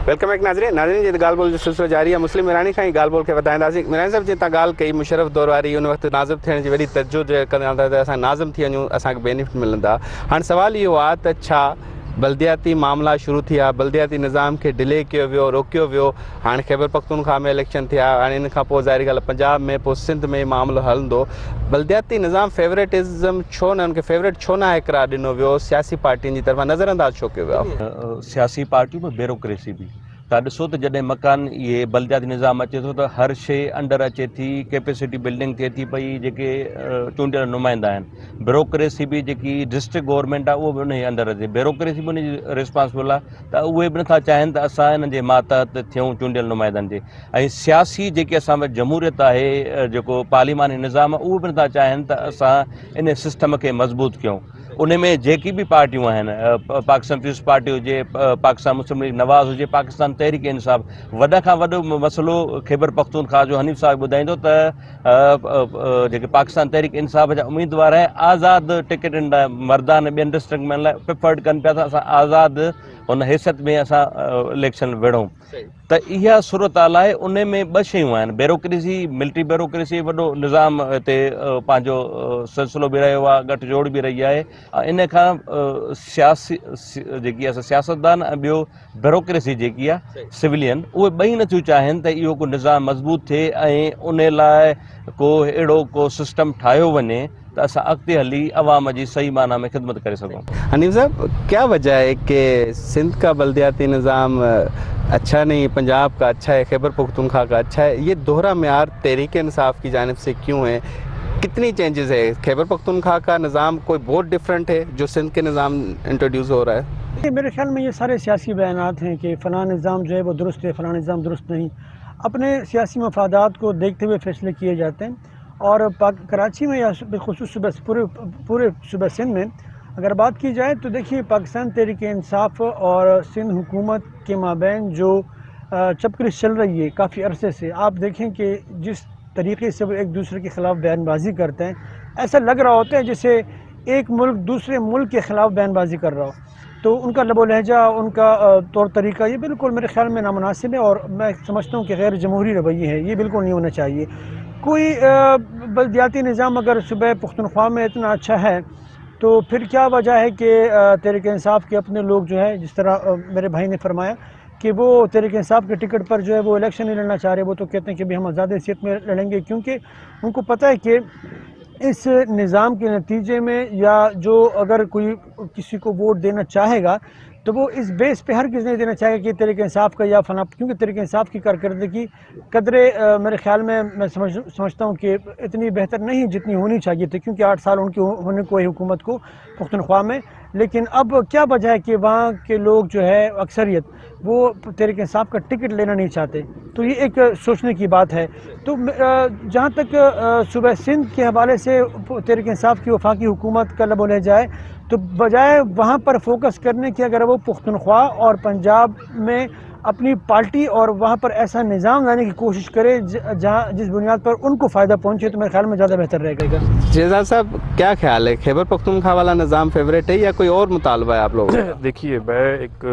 Welcome एक नाज़रीन जी ॻाल्हि ॿोल जो सिलसिलो जारी आहे। मुस्लिम ईरानी खां ई ॻाल्हि ॿोल खे वधाईंदासीं। ईरानी साहिब जीअं तव्हां ॻाल्हि कई मुशर्रफ दौर वारी उन वक़्तु नाज़िम थियण जी वॾी तजदुद कंदा त असां नाज़िम थी वञूं, असांखे बेनिफिट मिलंदा। हाणे सुवाल इहो आहे त छा बल्दियाती मामला शुरू थिया, बल्दियाती निज़ाम खे डिले कयो वियो, रोकियो वियो। हाणे ख़ैबर पख्तूनख्वा में इलेक्शन थिया, हाणे इन खां पोइ ज़ाहिर ॻाल्हि पंजाब में, पोइ सिंध में मामिलो हलंदो। बल्दियाती निज़ाम फेवरेटिज़म छो न, उनखे फेवरेट छो न आहे करार ॾिनो वियो, सियासी पार्टियुनि जी तरफ़ां नज़रअंदाज छो कयो वियो? सियासी पार्टियूं में ब्यूरोक्रेसी बि तव्हां ॾिसो त जॾहिं मकान इहे बल्दियाती निज़ाम अचे थो त हर शइ अंडर अचे थी, कैपेसिटी बिल्डिंग थिए थी पई, जेके चूंडियल नुमाइंदा आहिनि। ब्यूरोक्रेसी बि जेकी डिस्ट्रिक्ट गवर्नमेंट आहे उहो बि उनजे अंडर अचे, ब्यूरोक्रेसी बि उनजी रिस्पॉन्सिबल आहे। त उहे बि नथा चाहिनि त असां हिन जे मातहत थियूं चूंडियल नुमाइंदनि जे। ऐं सियासी जेके असां वटि जमहूरियत आहे, जेको पार्लिमानी निज़ाम आहे, उहो बि नथा चाहिनि त असां इन सिस्टम खे मज़बूत कयूं। उन में जेकी बि पार्टियूं आहिनि, पाकिस्तान पीपल्स पार्टी हुजे, पाकिस्तान मुस्लिम लीग नवाज़ हुजे, पाकिस्तान तहरीक इंसाफ़, वॾे खां वॾो मसइलो ख़ैबर पख्तूनख्वा जो हनीफ़ साहिब ॿुधाईंदो त जेके पाकिस्तान तहरीक इंसाफ़ जा उम्मीदवार आहे आज़ादु टिकटनि लाइ मर्दान ॿियनि डिस्ट्रिक्ट में लाइ प्रिफर्ड कनि पिया था, असां आज़ादु हुन हैसियत में असां इलेक्शन विढ़ूं। त इहा सूरत हाल आहे। उन में ॿ शयूं आहिनि, ब्यूरोक्रेसी, मिलिट्री ब्यूरोक्रेसी, वॾो निज़ाम हिते पंहिंजो सिलसिलो बि रहियो आहे, गठजोड़ बि रही आहे। इन खां सियासी जेकी आहे सियासतदान ऐं ॿियो ब्यूरोक्रेसी जेकी आहे सिविलियन, उहे ॿई नथियूं चाहिनि त इहो को निज़ाम मज़बूत थिए ऐं उन लाइ को अहिड़ो को सिस्टम ठाहियो वञे त असां अॻिते हली अवाम जी सही माना में ख़िदमत करे सघूं। हनीफ़ साहब, क्या वजह है कि सिंध का बल्दियाती निज़ाम अच्छा नहीं, पंजाब का अच्छा है, खैबर पख्तूनख्वा का अच्छा है, ये दोहरा मेयार तहरीक इंसाफ की जानिब से क्यों है? कितनी चेंजेस है? खैबर पख्तूनख्वा का निज़ाम कोई बहुत डिफरेंट है जो सिंध के निज़ाम इंट्रोड्यूस हो रहा है? मेरे ख्याल में ये सारे सियासी बयानात हैं कि फ़लाँ निज़ाम जो है वो दुरुस्त है, फ़लाँ निज़ाम दुरुस्त नहीं। अपने सियासी मफादात को देखते हुए फैसले किए जाते हैं। और कराची में या बिलखुसूस पूरे सूबा सिंध में अगर बात की जाए तो देखिए, पाकिस्तान तहरीक इंसाफ और सिंध हुकूमत के माबैन जो चपकरिश चल रही है काफ़ी अरसे से, आप देखें कि जिस तरीके से वो एक दूसरे के ख़िलाफ़ बयानबाजी करते हैं, ऐसा लग रहा होता है जैसे एक मुल्क दूसरे मुल्क के ख़िलाफ़ बयानबाजी कर रहा हो। तो उनका लबो लहजा, उनका तौर तरीका, ये बिल्कुल मेरे ख्याल में नामुनासिब है और मैं समझता हूँ कि गैर जमहूरी रवैये है, ये बिल्कुल नहीं होना चाहिए। कोई बल्दियाती निज़ाम अगर सूबे पख्तूनख्वा में इतना अच्छा है तो फिर क्या वजह है कि तहरीक इंसाफ के अपने लोग जो है, जिस तरह मेरे भाई ने फरमाया कि वो तहरीक इंसाफ के टिकट पर जो है वो इलेक्शन नहीं लड़ना चाह रहे। वो तो कहते हैं कि भाई हम आज़ाद हैसियत में लड़ेंगे, क्योंकि उनको पता है कि इस निज़ाम के नतीजे में या जो अगर कोई किसी को वोट देना चाहेगा तो वो इस बेस पे हर किसी नहीं देना चाहेगा कि तहरीक इंसाफ का या फला, क्योंकि तहरीक इंसाफ की कारकर्दगी कदरे मेरे ख्याल में मैं समझता हूँ कि इतनी बेहतर नहीं जितनी होनी चाहिए थी, क्योंकि 8 साल उनकी होने को है हुकूमत को पख्तूनख्वा में। लेकिन अब क्या वजह है कि वहाँ के लोग जो है अक्सरियत वो तहरीक इंसाफ का टिकट लेना नहीं चाहते। तो ये एक सोचने की बात है। तो जहाँ तक सूबा सिंध के हवाले से तहरीक इंसाफ की वफाकी हुकूमत का लबो लहजा है, तो बजाय वहाँ पर फोकस करने के अगर वो पख्तूनख्वा और पंजाब में अपनी पार्टी और वहाँ पर ऐसा निज़ाम लाने की कोशिश करे जहाँ जिस बुनियाद पर उनको फ़ायदा पहुँचे, तो मेरे ख्याल में ज़्यादा बेहतर रहेगा। शेहजाद साहब, क्या ख्याल है, खैबर पख्तूनख्वा वाला निज़ाम फेवरेट है या कोई और मुतालबा है आप लोगों का? देखिए, मैं एक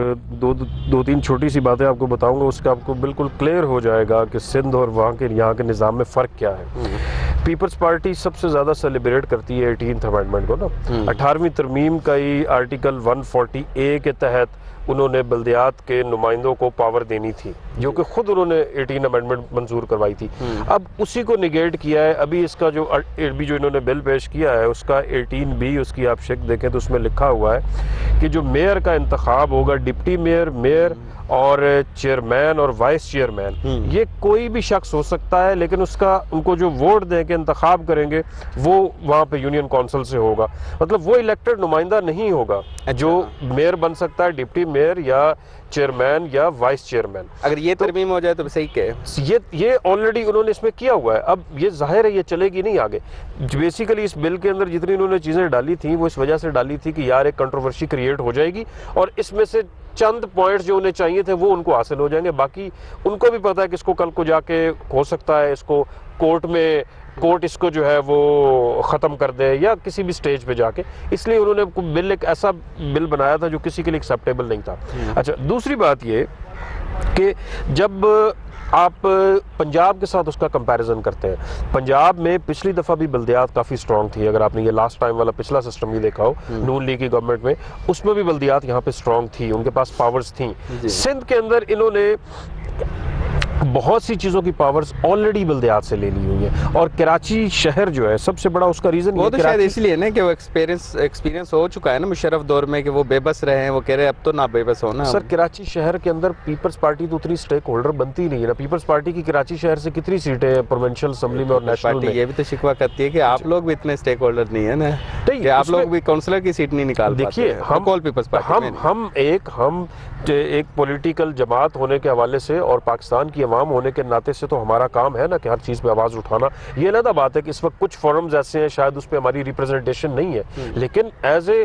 दो तीन छोटी सी बातें आपको बताऊंगा, उसका आपको बिल्कुल क्लियर हो जाएगा कि सिंध और वहाँ के यहाँ के निज़ाम में फ़र्क क्या है। पीपल्स पार्टी सबसे ज़्यादा सेलिब्रेट करती है 18th अमेंडमेंट को ना। 18वीं तरमीम का ही आर्टिकल 140A के तहत उन्होंने बल्दियात के नुमाइंदों को पावर देनी थी, जो कि खुद उन्होंने 18 अमेंडमेंट मंजूर करवाई थी। अब उसी को निगेट किया है। अभी इसका जो इन्होंने बिल पेश किया है उसका 18B, उसकी आप शेक देखें तो उसमें लिखा हुआ है कि जो मेयर का इंतखाब होगा, डिप्टी मेयर, मेयर और चेयरमैन और वाइस चेयरमैन, ये कोई भी शख्स हो सकता है, लेकिन उनको जो वोट दे के इंतखाब करेंगे वो वहाँ पे यूनियन काउंसिल से होगा। मतलब वो इलेक्टेड नुमाइंदा नहीं होगा जो मेयर बन सकता है, डिप्टी मेयर या चेयरमैन या वाइस चेयरमैन। अगर ये तरमीम हो जाए तो सही है। ये ऑलरेडी उन्होंने इसमें किया हुआ है। अब ये जाहिर है ये चलेगी नहीं आगे। बेसिकली इस बिल के अंदर जितनी उन्होंने चीज़ें डाली थी वो इस वजह से डाली थी कि यार एक कंट्रोवर्सी क्रिएट हो जाएगी और इसमें से चंद पॉइंट्स जो उन्हें चाहिए थे वो उनको हासिल हो जाएंगे। बाकी उनको भी पता है कि इसको कल को जाके हो सकता है इसको कोर्ट इसको जो है वो ख़त्म कर दे या किसी भी स्टेज पे जाके, इसलिए उन्होंने बिल एक ऐसा बिल बनाया था जो किसी के लिए एक्सेप्टेबल नहीं था। अच्छा, दूसरी बात ये کہ جب آپ پنجاب کے ساتھ اس کا کمپیریزن کرتے ہیں، پنجاب میں پچھلی دفعہ بھی بلدیات کافی سٹرونگ تھی، اگر آپ نے یہ لاسٹ ٹائم والا پچھلا سسٹم بھی دیکھا ہو نون لیگ کی گورنمنٹ میں، اس میں بھی بلدیات یہاں پہ سٹرونگ تھی، ان کے پاس پاورز تھیں۔ سندھ کے اندر انہوں نے بہت سی چیزوں کی پاورز آلریڈی بلدیات سے لے لی ہوئی ہیں، اور کراچی شہر جو ہے سب سے بڑا اس کا ریزن وہ تو شاید اس لیے نا کہ وہ ایکسپیرینس ہو چکا ہے نا مشرف دور میں کہ وہ بے بس رہے ہیں، وہ کہہ رہے اب تو نہ بے بس ہونا۔ سر کراچی شہر کے اندر پیپلز پارٹی تو اتنی سٹیک ہولڈر بنتی نہیں ہے نا، پیپلز پارٹی کی کراچی شہر سے کتنی سیٹیں ہیں پروونشل اسمبلی میں اور نیشنل میں؟ یہ بھی تو شکوہ کرتی ہے کہ آپ لوگ بھی اتنے سٹیک ہولڈر نہیں ہیں نا، کہ آپ لوگ بھی کونسلر کی سیٹ نہیں نکال پاتے۔ دیکھیے ہم ایک پولیٹیکل جماعت ہونے کے حوالے سے اور پاکستان کی عوام ہونے کے ناطے سے تو ہمارا کام ہے نا کہ ہر چیز پہ آواز اٹھانا۔ یہ علیحدہ بات ہے کہ اس وقت کچھ فورمز ایسے ہیں شاید اس پہ ہماری ریپرزنٹیشن نہیں ہے، لیکن ایز اے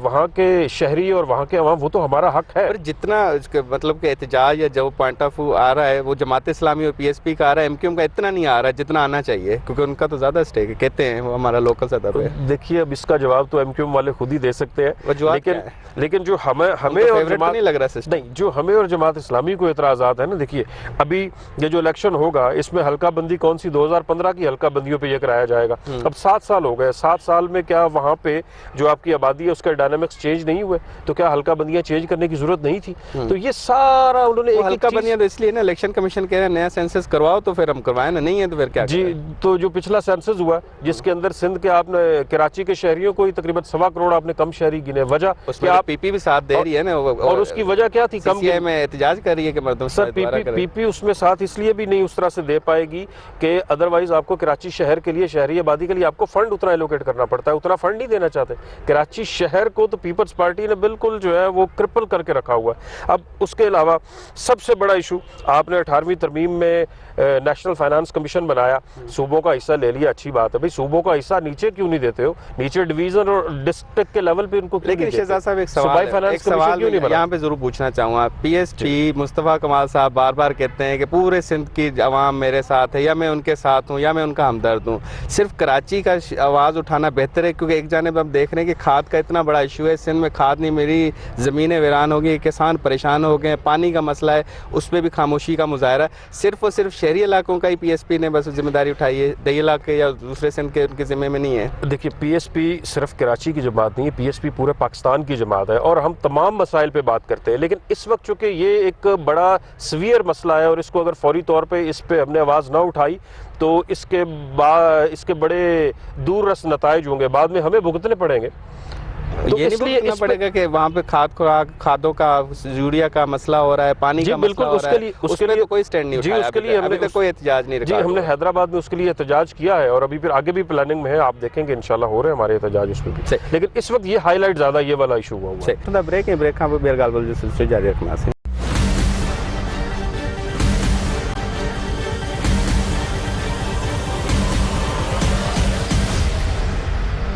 وہاں کے شہری اور وہاں کے عوام وہ تو ہمارا حق ہے۔ اور جتنا مطلب کہ احتجاج یا جو پوائنٹ آف ویو آ رہا ہے وہ جماعت اسلامی اور پی ایس پی کا آ رہا ہے، ایم کیو ایم کا اتنا نہیں آ رہا ہے جتنا آنا چاہیے، کیونکہ ان کا تو زیادہ اسٹیک ہے، کہتے ہیں وہ ہمارا لوکل سطح پہ۔ دیکھیے اب اس کا جواب تو ایم کیو ایم والے خود ہی دے سکتے ہیں، لیکن جو ہمیں اور جماعت نہیں لگ رہا سسٹم، نہیں جو ہمیں اور جماعت اسلامی کو اعتراضات ہیں نا، دیکھیے ابھی یہ جو الیکشن ہوگا اس میں حلقہ بندی کون سی 2015 کی حلقہ بندیوں پہ یہ کرایا جائے گا۔ اب 7 سال ہو گئے، 7 سال میں کیا وہاں پہ جو آپ کی آبادی ہے اس کا ڈائنامکس چینج نہیں ہوئے؟ تو کیا حلقہ بندیاں چینج کرنے کی ضرورت نہیں تھی؟ تو یہ سارا انہوں نے حلقہ بندیاں تو اس لیے نا الیکشن کمیشن کہہ رہے ہیں نیا سینسس کرواؤ تو پھر ہم کروائیں نا، نہیں ہے تو پھر کیا؟ جی تو جو پچھلا سینسس ہوا جس کے اندر سندھ کے آپ نے کراچی کے شہریوں کو تقریباً 1.25 کروڑ آپ نے کم شہری گنے، وجہ اس میں پی پی بھی ساتھ دے رہی ہے نا، اور اس کی وجہ کیا تھی؟ کم میں احتجاج کر رہی ہے کہ مردم سر پی پی اس میں ساتھ اس لیے بھی نہیں اس طرح سے دے پائے گی کہ ادروائز آپ کو کراچی شہر کے لیے، شہری آبادی کے لیے آپ کو فنڈ اتنا ایلوکیٹ کرنا پڑتا ہے، اتنا فنڈ نہیں دینا چاہتے کراچی شہر کو، تو پیپلز پارٹی نے بالکل جو ہے وہ کرپل کر کے رکھا ہوا ہے۔ اب اس کے علاوہ سب سے بڑا ایشو آپ نے 18ویں ترمیم میں نیشنل فائنانس کمیشن بنایا، صوبوں کا حصہ لے لیا، اچھی بات ہے بھائی، صوبوں کا حصہ نیچے کیوں نہیں دیتے ہو؟ نیچے ڈویژن اور ڈسٹرکٹ کے لیول پہ ان کو کیوں نہیں دیتے؟ لیکن شہزاد صاحب ایک سوال یہاں پہ ضرور پوچھنا چاہوں گا، پی ایس پی مصطفیٰ کمال صاحب بار بار کہتے ہیں کہ پورے سندھ کی عوام میرے ساتھ ہے، یا میں ان کے ساتھ ہوں یا میں ان کا ہمدرد ہوں، صرف کراچی کا آواز اٹھانا بہتر ہے، کیونکہ ایک جانب ہم دیکھ رہے ہیں کہ کھاد کا اتنا بڑا ایشو ہے، سندھ میں کھاد نہیں ملی، زمینیں ویران ہو گئی، کسان پریشان ہو گئے، پانی کا مسئلہ ہے، اس پہ بھی خاموشی کا مظاہرہ، صرف اور صرف شہری علاقوں کا ہی پی ایس پی نے بس ذمہ داری اٹھائی ہے، دیہی علاقے یا دوسرے سندھ کے ان کے ذمہ میں نہیں ہے؟ دیکھیے پی ایس پی صرف کراچی کی جماعت نہیں ہے، پی ایس پی پورے پاکستان کی جماعت ہے، اور ہم تمام مسائل پہ بات کرتے ہیں، لیکن اس وقت چونکہ یہ ایک بڑا سویئر مسئلہ ہے اور اس کو اگر فوری طور پہ اس پہ ہم نے آواز نہ اٹھائی تو اس کے بڑے دور رس نتائج ہوں گے، بعد میں ہمیں بھگتنے پڑیں گے۔ یہ نہیں بھگتنا پڑے گا کہ وہاں پہ کھادوں کا، یوریا کا مسئلہ ہو رہا ہے، پانی کا مسئلہ ہو رہا ہے، اس پہ تو کوئی سٹینڈ نہیں اٹھایا، ابھی تک کوئی احتجاج نہیں رکھا۔ جی ہم نے حیدرآباد میں اس کے لیے احتجاج کیا ہے، اور ابھی پھر آگے بھی پلاننگ میں ہے، آپ دیکھیں گے انشاءاللہ ہو رہے ہیں ہمارے احتجاج اس پہ بھی، لیکن اس وقت یہ ہائی لائٹ زیادہ یہ والا ایشو ہوا ہے۔ بریک ہے، بریک ہاں بیر گال بول جو سلسلے جاری رکھنا ہے۔